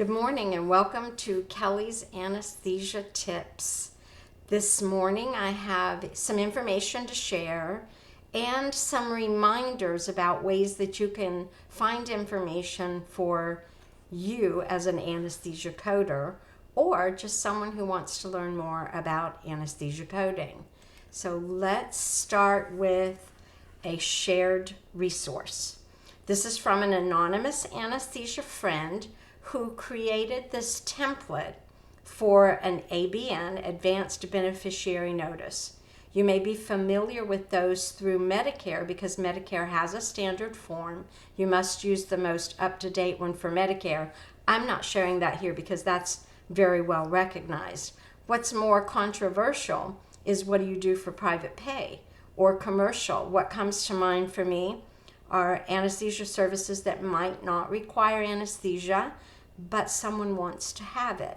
Good morning and welcome to Kelly's Anesthesia Tips. This morning I have some information to share and some reminders about ways that you can find information for you as an anesthesia coder or just someone who wants to learn more about anesthesia coding. So let's start with a shared resource. This is from an anonymous anesthesia friend who created this template for an ABN, Advanced Beneficiary Notice. You may be familiar with those through Medicare because Medicare has a standard form. You must use the most up-to-date one for Medicare. I'm not sharing that here because that's very well recognized. What's more controversial is what do you do for private pay or commercial? What comes to mind for me are anesthesia services that might not require anesthesia, but someone wants to have it.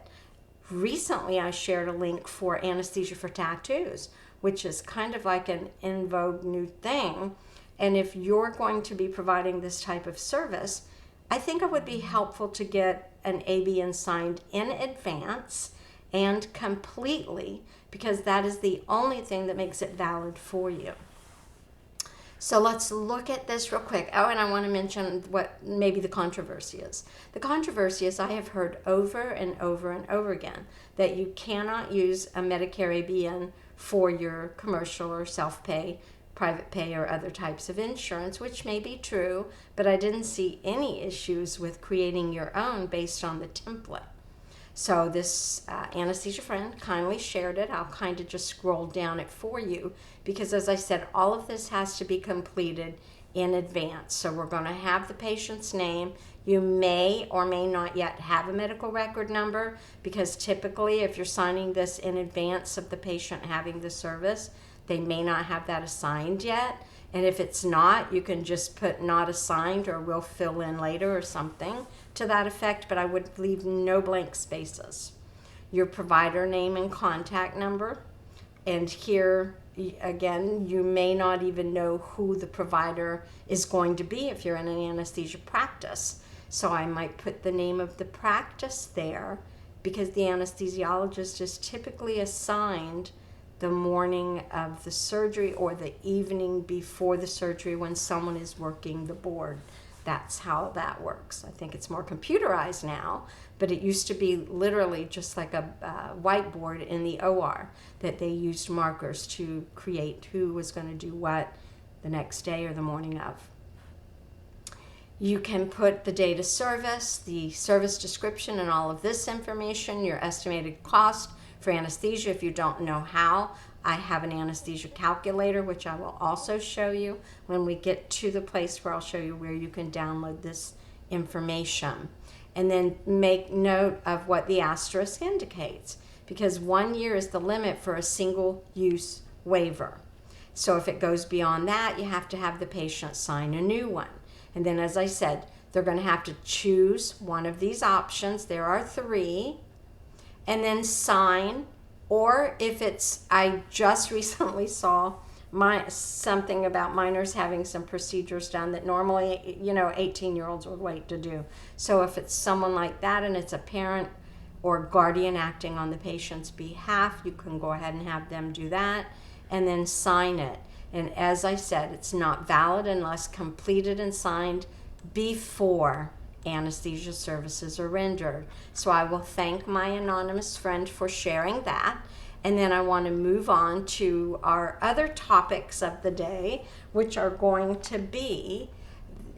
Recently, I shared a link for anesthesia for tattoos, which is kind of like an in vogue new thing. And if you're going to be providing this type of service, I think it would be helpful to get an ABN signed in advance and completely, because that is the only thing that makes it valid for you. So let's look at this real quick. Oh, and I want to mention what maybe the controversy is. The controversy is I have heard over and over and over again that you cannot use a Medicare ABN for your commercial or self-pay, private pay, or other types of insurance, which may be true, but I didn't see any issues with creating your own based on the template. So this anesthesia friend kindly shared it. I'll kind of just scroll down it for you because, as I said, all of this has to be completed in advance. So we're going to have the patient's name. You may or may not yet have a medical record number because typically if you're signing this in advance of the patient having the service, they may not have that assigned yet. And if it's not, you can just put not assigned or we'll fill in later or something to that effect, but I would leave no blank spaces. Your provider name and contact number. And here, again, you may not even know who the provider is going to be if you're in an anesthesia practice. So I might put the name of the practice there because the anesthesiologist is typically assigned the morning of the surgery or the evening before the surgery when someone is working the board. That's how that works. I think it's more computerized now, but it used to be literally just like a whiteboard in the OR that they used markers to create who was going to do what the next day or the morning of. You can put the date of service, the service description, and all of this information, your estimated cost for anesthesia. If you don't know how, I have an anesthesia calculator, which I will also show you when we get to the place where I'll show you where you can download this information. And then make note of what the asterisk indicates, because 1 year is the limit for a single-use waiver. So if it goes beyond that, you have to have the patient sign a new one. And then, as I said, they're going to have to choose one of these options. There are 3. And then sign, or if it's, I just recently saw something about minors having some procedures done that normally, 18-year-olds would wait to do. So if it's someone like that and it's a parent or guardian acting on the patient's behalf, you can go ahead and have them do that and then sign it. And as I said, it's not valid unless completed and signed before anesthesia services are rendered. So I will thank my anonymous friend for sharing that. And then I want to move on to our other topics of the day, which are going to be,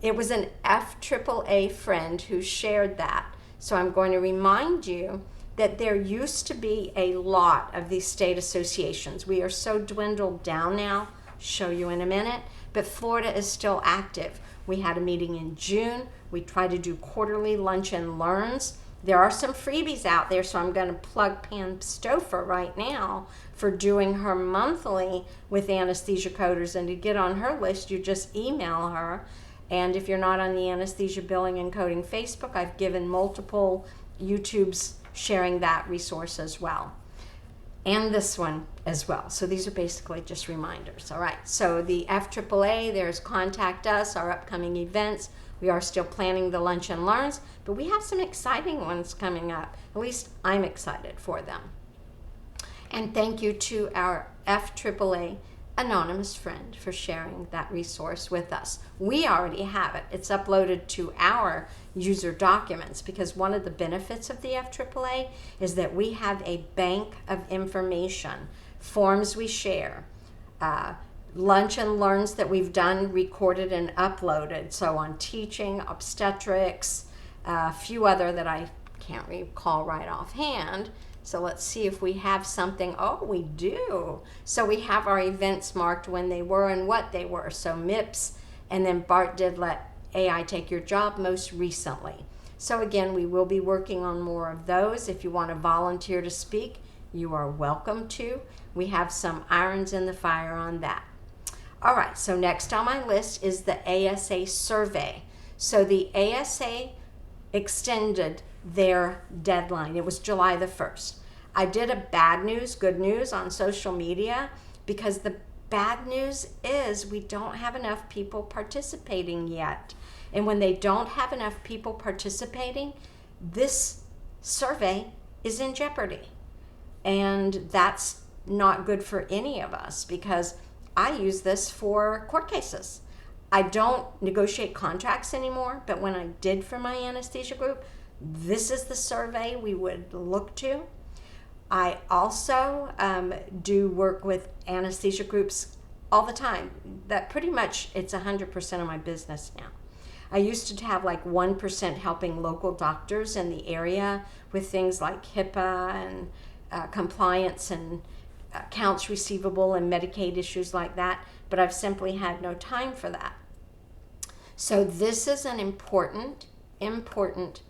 it was an FAAA friend who shared that. So I'm going to remind you that there used to be a lot of these state associations. We are so dwindled down now, show you in a minute, but Florida is still active. We had a meeting in June. We try to do quarterly lunch and learns. There are some freebies out there, so I'm going to plug Pam Stouffer right now for doing her monthly with anesthesia coders. And to get on her list, you just email her. And if you're not on the Anesthesia Billing and Coding Facebook, I've given multiple YouTubes sharing that resource as well. And this one as well. So these are basically just reminders. All right, so the FAAA, there's Contact Us, our upcoming events. We are still planning the lunch and learns, but we have some exciting ones coming up. At least I'm excited for them. And thank you to our FAAA anonymous friend for sharing that resource with us. We already have it. It's uploaded to our user documents, because one of the benefits of the FAAA is that we have a bank of information, forms we share, lunch and learns that we've done, recorded and uploaded. So on teaching, obstetrics, a few other that I can't recall right offhand. So let's see if we have something. Oh, we do. So we have our events marked when they were and what they were. So MIPS, and then Bart did Let AI Take Your Job most recently. So again, we will be working on more of those. If you want to volunteer to speak, you are welcome to. We have some irons in the fire on that. All right, so next on my list is the ASA survey. So the ASA extended their deadline. It was July the 1st. I did a bad news, good news on social media, because the bad news is we don't have enough people participating yet. And when they don't have enough people participating, this survey is in jeopardy. And that's not good for any of us, because I use this for court cases. I don't negotiate contracts anymore, but when I did for my anesthesia group, this is the survey we would look to. I also do work with anesthesia groups all the time. That pretty much, it's 100% of my business now. I used to have like 1% helping local doctors in the area with things like HIPAA and compliance and accounts receivable and Medicaid issues like that, but I've simply had no time for that. So this is an important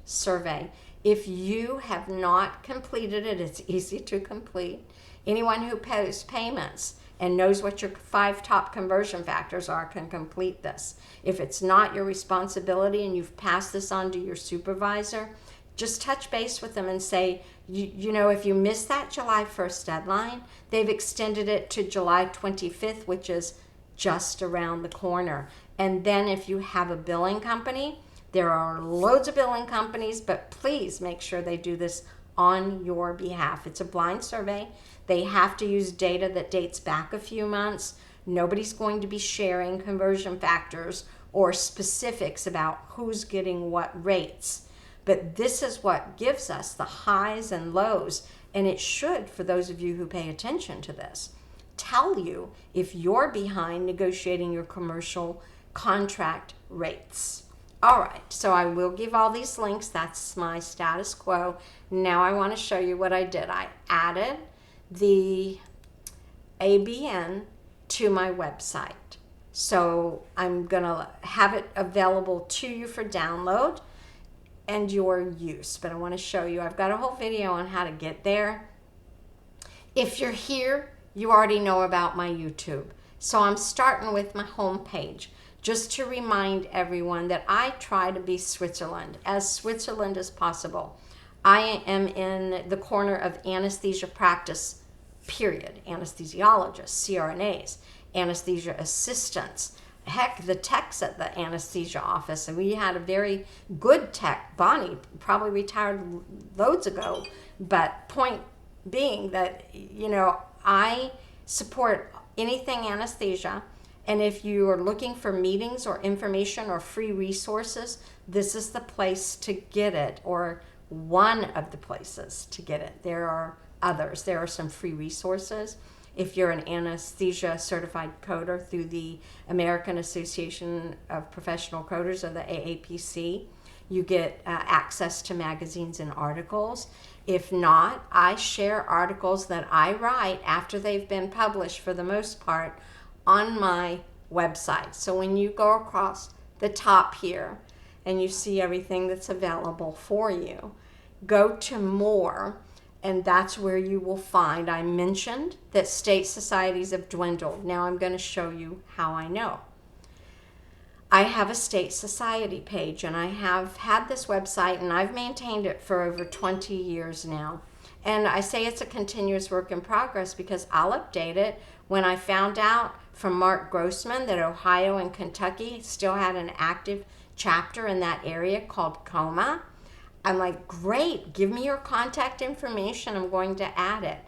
survey. If you have not completed it, it's easy to complete. Anyone who pays payments and knows what your 5 top conversion factors are can complete this. If it's not your responsibility and you've passed this on to your supervisor, just touch base with them and say, you know, if you missed that July 1st deadline, they've extended it to July 25th, which is just around the corner. And then if you have a billing company, there are loads of billing companies, but please make sure they do this on your behalf. It's a blind survey. They have to use data that dates back a few months. Nobody's going to be sharing conversion factors or specifics about who's getting what rates. But this is what gives us the highs and lows, and it should, for those of you who pay attention to this, tell you if you're behind negotiating your commercial contract rates. All right, so I will give all these links. That's my status quo. Now I want to show you what I did. I added the ABN to my website. So I'm going to have it available to you for download and your use. But I want to show you, I've got a whole video on how to get there. If you're here, you already know about my YouTube. So I'm starting with my home page, just to remind everyone that I try to be Switzerland as possible. I am in the corner of anesthesia practice, period. Anesthesiologists, CRNAs, anesthesia assistants, heck, the techs at the anesthesia office. And we had a very good tech, Bonnie, probably retired loads ago. But point being that, you know, I support anything anesthesia. And if you are looking for meetings or information or free resources, this is the place to get it, or one of the places to get it. There are others. There are some free resources. If you're an anesthesia certified coder through the American Association of Professional Coders, or the AAPC, you get access to magazines and articles. If not, I share articles that I write after they've been published, for the most part, on my website. So when you go across the top here and you see everything that's available for you, go to more, and that's where you will find, I mentioned that state societies have dwindled. Now I'm going to show you how I know. I have a state society page, and I have had this website, and I've maintained it for over 20 years now. And I say it's a continuous work in progress because I'll update it. When I found out from Mark Grossman that Ohio and Kentucky still had an active chapter in that area called coma. I'm like, great, give me your contact information. I'm going to add it.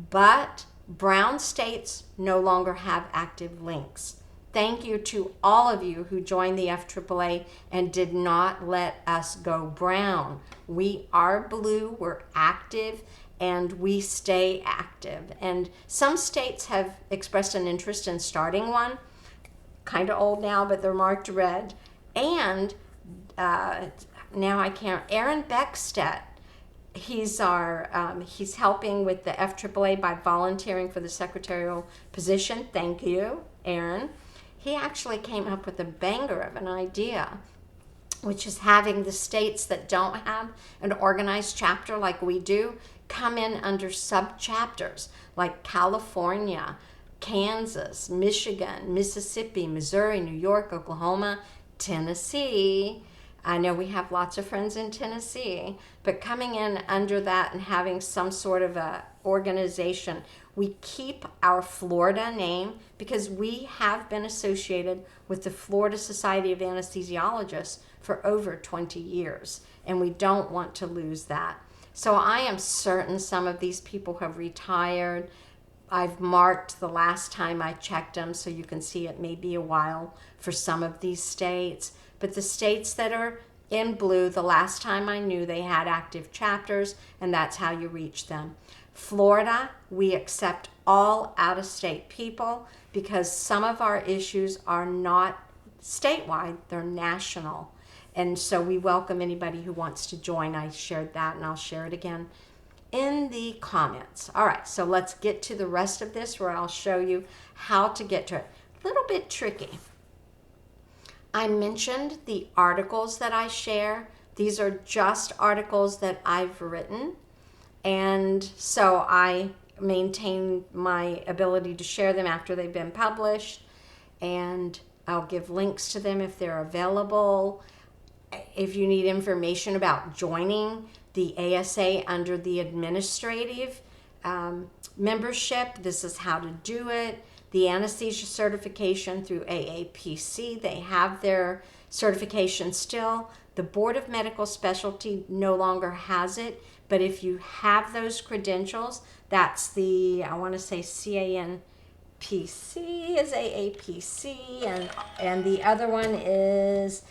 But brown states no longer have active links. Thank you to all of you who joined the FAAA and did not let us go brown. We are blue, we're active, and we stay active. And some states have expressed an interest in starting one. Kind of old now, but they're marked red. And now I can't, Aaron Beckstedt, he's helping with the FAAA by volunteering for the secretarial position. Thank you, Aaron. He actually came up with a banger of an idea, which is having the states that don't have an organized chapter like we do come in under sub-chapters, like California, Kansas, Michigan, Mississippi, Missouri, New York, Oklahoma, Tennessee. I know we have lots of friends in Tennessee, but coming in under that and having some sort of a organization, we keep our Florida name because we have been associated with the Florida Society of Anesthesiologists for over 20 years, and we don't want to lose that. So I am certain some of these people have retired. I've marked the last time I checked them, so you can see it may be a while for some of these states. But the states that are in blue, the last time I knew they had active chapters, and that's how you reach them. Florida, we accept all out-of-state people because some of our issues are not statewide, they're national. And so we welcome anybody who wants to join. I shared that, and I'll share it again in the comments. All right, so let's get to the rest of this where I'll show you how to get to it. A little bit tricky. I mentioned the articles that I share. These are just articles that I've written. And so I maintain my ability to share them after they've been published. And I'll give links to them if they're available. If you need information about joining the ASA under the administrative membership, this is how to do it. The anesthesia certification through AAPC, they have their certification still. The Board of Medical Specialty no longer has it, but if you have those credentials, that's the, I want to say CANPC is AAPC, and the other one is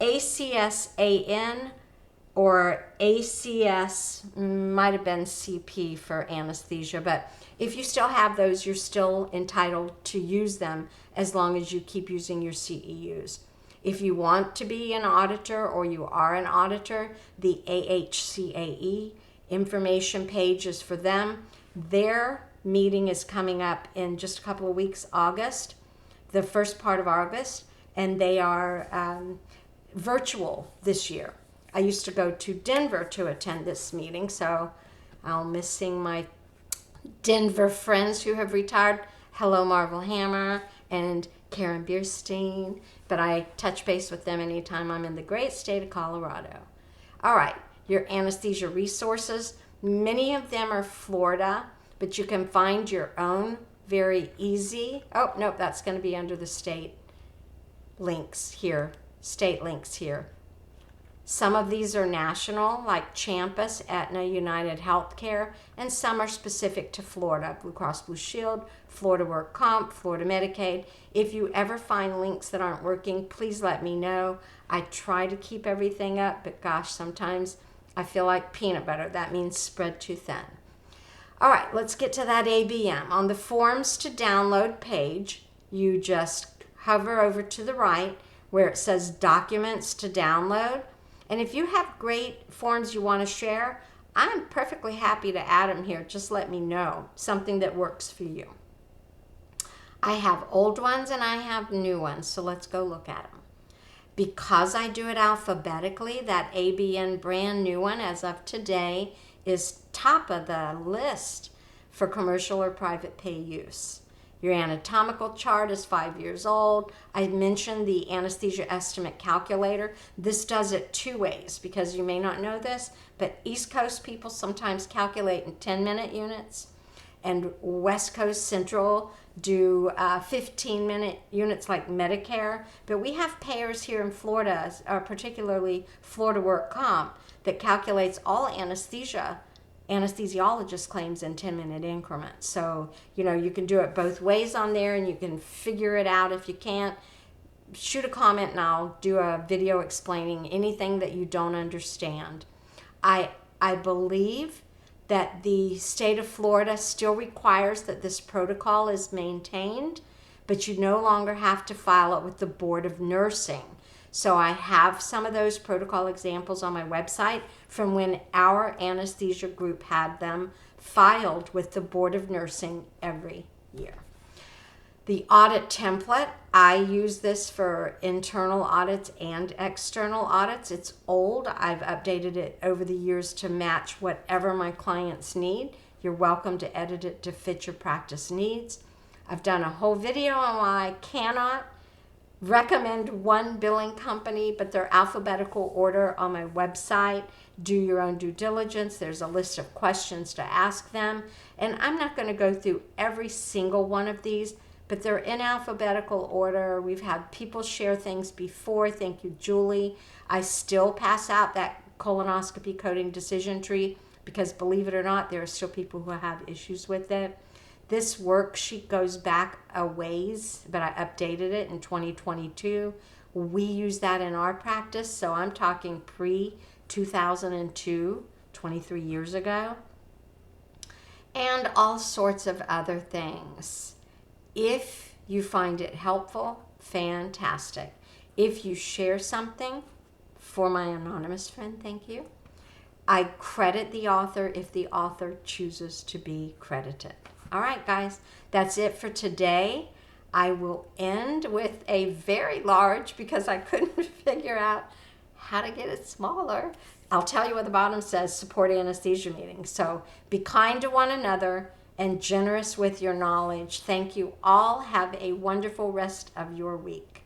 ACSAN or ACS, might have been CP for anesthesia, but if you still have those, you're still entitled to use them as long as you keep using your CEUs. If you want to be an auditor or you are an auditor, the AHCAE information page is for them. Their meeting is coming up in just a couple of weeks, August, the first part of August, and they are virtual this year. I used to go to Denver to attend this meeting, so I'll miss seeing my Denver friends who have retired. Hello, Marvel Hammer and Karen Bierstein, but I touch base with them anytime I'm in the great state of Colorado. All right, your anesthesia resources. Many of them are Florida, but you can find your own very easy. Oh, nope, that's going to be under the state links here, state links here. Some of these are national, like Champus, Aetna, United Healthcare, and some are specific to Florida, Blue Cross Blue Shield, Florida Work Comp, Florida Medicaid. If you ever find links that aren't working, please let me know. I try to keep everything up, but gosh, sometimes I feel like peanut butter. That means spread too thin. All right, let's get to that ABM. On the forms to download page, you just hover over to the right where it says documents to download. And if you have great forms you want to share, I'm perfectly happy to add them here. Just let me know something that works for you. I have old ones and I have new ones, so let's go look at them. Because I do it alphabetically, that ABN brand new one as of today is top of the list for commercial or private pay use. Your anatomical chart is 5 years old. I mentioned the anesthesia estimate calculator. This does it two ways because you may not know this, but East Coast people sometimes calculate in 10-minute units. and West Coast Central do 15-minute units like Medicare. But we have payers here in Florida, particularly Florida Work Comp, that calculates all anesthesiologist claims in 10-minute increments. So, you can do it both ways on there, and you can figure it out. If you can't, shoot a comment and I'll do a video explaining anything that you don't understand. I believe that the state of Florida still requires that this protocol is maintained, but you no longer have to file it with the Board of Nursing. So I have some of those protocol examples on my website from when our anesthesia group had them filed with the Board of Nursing every year. The audit template, I use this for internal audits and external audits. It's old. I've updated it over the years to match whatever my clients need. You're welcome to edit it to fit your practice needs. I've done a whole video on why I cannot recommend one billing company, but their alphabetical order on my website. Do your own due diligence. There's a list of questions to ask them. And I'm not going to go through every single one of these, but they're in alphabetical order. We've had people share things before. Thank you, Julie. I still pass out that colonoscopy coding decision tree because, believe it or not, there are still people who have issues with it. This worksheet goes back a ways, but I updated it in 2022. We use that in our practice, so I'm talking pre-2002, 23 years ago, and all sorts of other things. If you find it helpful, fantastic. If you share something, for my anonymous friend, thank you. I credit the author if the author chooses to be credited. All right, guys, that's it for today. I will end with a very large, because I couldn't figure out how to get it smaller. I'll tell you what the bottom says, support anesthesia meetings. So be kind to one another and generous with your knowledge. Thank you all. Have a wonderful rest of your week.